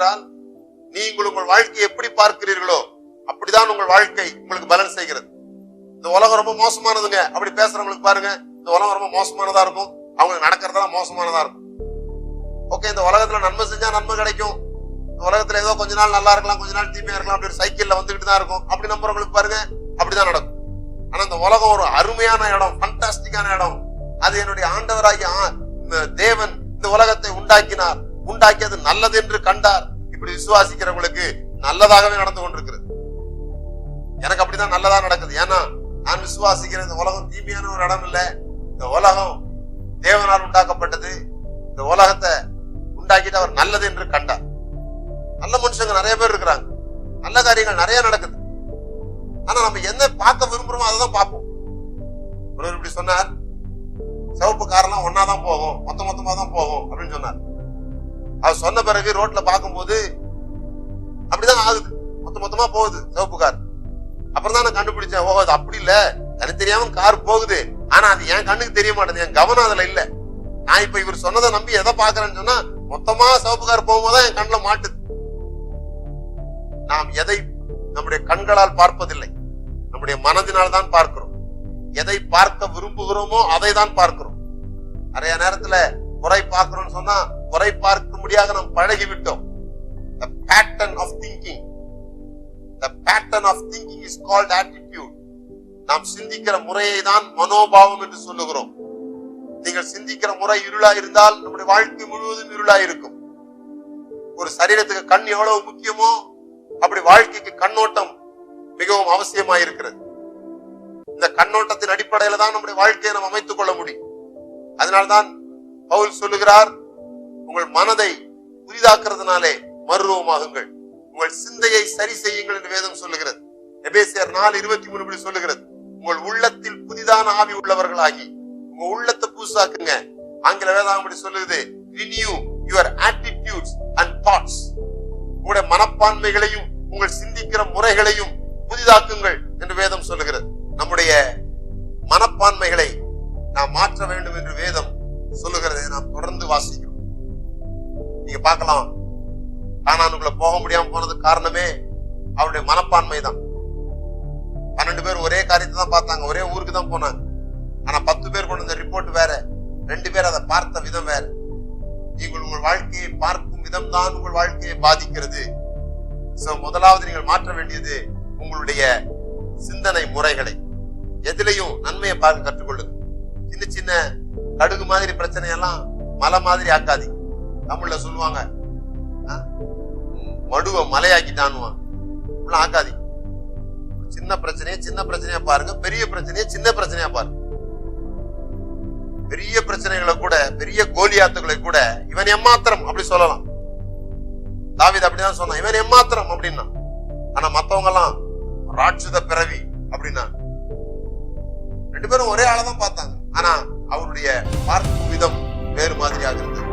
ஏனென்றால் நீங்கள் உங்கள் வாழ்க்கையை எப்படி பார்க்கிறீர்களோ அப்படிதான் உங்கள் வாழ்க்கை உங்களுக்கு பலன் செய்கிறது. இந்த உலகம் ரொம்ப மோசமானதுங்க அப்படி பேசுறவங்களுக்கு பாருங்க, இந்த உலகம் ரொம்ப மோசமானதா இருக்கும், அவங்களுக்கு நடக்கிறதெல்லாம் மோசமானதா இருக்கும். ஓகே, இந்த உலகத்துல நன்மை செஞ்சா நன்மை கிடைக்கும், இந்த உலகத்துல ஏதோ கொஞ்ச நாள் நல்லா இருக்கலாம், கொஞ்ச நாள் தீமையா இருக்கலாம், அப்படி ஒரு சைக்கிள்ல வந்துகிட்டு தான் இருக்கும், அப்படி நம்புறவங்களுக்கு பாருங்க அப்படிதான் நடக்கும். ஆனா இந்த உலகம் ஒரு அருமையான இடம், ஃபண்டாஸ்டிக்கான இடம். அது என்னுடைய ஆண்டவராகிய தேவன் இந்த உலகத்தை உண்டாக்கினார், உண்டாக்கியது நல்லது என்று கண்டார். இப்படி விசுவாசிக்கிறவங்களுக்கு நல்லதாகவே நடந்து கொண்டிருக்கிறது. எனக்கு அப்படிதான் நல்லதா நடக்குது. ஏன்னா நான் விசுவாசிக்கிறேன் இந்த உலகம் தீமையான ஒரு இடம் இல்ல. இந்த உலகம் தேவனால் உண்டாக்கப்பட்டது. இந்த உலகத்தை உண்டாக்கிட்டு அவர் நல்லது என்று கண்டார். நல்ல மனுஷங்க நிறைய பேர் இருக்கிறாங்க, நல்ல காரியங்கள் நிறைய நடக்குது. ஆனா நம்ம என்ன பார்க்க விரும்புறோமோ அதை தான் பார்ப்போம். ஒருவர் இப்படி சொன்னார், சிவப்பு காரெல்லாம் ஒன்னாதான் போகும், மொத்தமா தான் போகும் அப்படின்னு சொன்னார். அவர் சொன்ன பிறகு ரோட்ல பார்க்கும்போது அப்படிதான் ஆகுது, மொத்தமா போகுது சிவப்பு கார். அப்புறம் தான் நான் கண்டுபிடிச்சேன், ஓ அது அப்படி இல்ல, எனக்கு தெரியாம கார் போகுது, ஆனா அது என் கண்ணுக்கு தெரிய மாட்டேது, என் கவனம் அதுல இல்ல. நான் இப்ப இவர் சொன்னதை நம்பி எதை பாக்குறேன்னு சொன்னா மொத்தமா சிவப்பு கார் போகும்போதுதான் என் கண்ணுல மாட்டுது. நாம் எதை நம்முடைய கண்களால் பார்ப்பதில்லை, நம்முடைய மனதினால் தான் பார்க்கிறோம். எதை பார்க்க விரும்புகிறோமோ அதை தான் பார்க்கிறோம். நிறைய நேரத்துல குறை பார்க்கிறோம்னு சொன்னா குறை பார்க்க முடியாத நாம் பழகி விட்டோம். The pattern of thinking. The pattern of thinking is called attitude. நாம் சிந்திக்கிற முறையை தான் மனோபாவம் என்று சொல்லுகிறோம். நீங்கள் சிந்திக்கிற முறை இருளா இருந்தால் நம்முடைய வாழ்க்கை முழுவதும் இருளா இருக்கும். ஒரு சரீரத்துக்கு கண் எவ்வளவு முக்கியமோ அப்படி வாழ்க்கைக்கு கண்ணோட்டம் மிகவும் அவசியமாயிருக்கிறது. இந்த கண்ணோட்டத்தின் அடிப்படையில தான் நம்முடைய வாழ்க்கையை நாம் அமைத்துக் கொள்ள முடியும். அதனால்தான் பவுல் சொல்லுகிறார், உங்கள் மனதை புதிதாக்குறதுனாலே மறுரூபமாகுங்கள், உங்கள் சிந்தையை சரி செய்யுங்கள் என்று வேதம் சொல்லுகிறது. எபேசியர் 4:23 இப்படி சொல்லுகிறது, உங்கள் உள்ளத்தில் புதிதான ஆவி உள்ளவர்களாகி உங்க உள்ளத்தை புதுசாக்குங்க. ஆங்கில வேதம் இப்படி சொல்லுது, renew your attitudes and thoughts. உங்களுடைய மனப்பான்மைகளையும் உங்கள் சிந்திக்கிற முறைகளையும் புதிதாக்குங்கள் என்று வேதம் சொல்லுகிறது. நம்முடைய மனப்பான்மைகளை நாம் மாற்ற வேண்டும் என்று வேதம் சொல்லுகிறதை நாம் தொடர்ந்து வாசிக்கிறோம். நீங்க பார்க்கலாம், கானானுக்குள்ள போக முடியாம போனதுக்கு காரணமே அவருடைய மனப்பான்மை தான். 12 பேர் ஒரே காரியத்தை தான் பார்த்தாங்க, ஒரே ஊருக்கு தான் போனாங்க. ஆனா 10 பேர் கொண்டு வந்த ரிப்போர்ட் வேற, 2 பேர் அதை பார்த்த விதம் வேற. நீங்கள் உங்கள் வாழ்க்கையை பார்க்கும் விதம் தான் உங்கள் வாழ்க்கையை பாதிக்கிறது. முதலாவது நீங்கள் மாற்ற வேண்டியது உங்களுடைய சிந்தனை முறைகளை. எதிலையும் நன்மையை பார்க்க கற்றுக்கொள்ளுங்க. சின்ன சின்ன கடுகு மாதிரி பிரச்சனையெல்லாம் மலை மாதிரி ஆக்காதீங்க. தமிழ்ல சொல்லுவாங்க, மடுவை மலையாக்கிட்டானுவான், ஆக்காதீங்க. சின்ன பிரச்சனையா பாருங்க, பெரிய பிரச்சனையை சின்ன பிரச்சனையா பாருங்க. பெரிய பிரச்சனைகளை கூட, பெரிய கோலியாத்துகளை கூட இவன் எம்மாத்திரம் அப்படி சொல்லலாம். தாவீது அப்படிதான் சொன்னான், இவன் எம்மாத்திரம் அப்படின்னா. ஆனா மத்தவங்க எல்லாம் ராட்சத பிறவி அப்படின்னா. 2 பேரும் ஒரே ஆளதான் பார்த்தாங்க, ஆனா அவருடைய பார்க்கும் விதம் வேறு மாதிரியாக இருந்தது.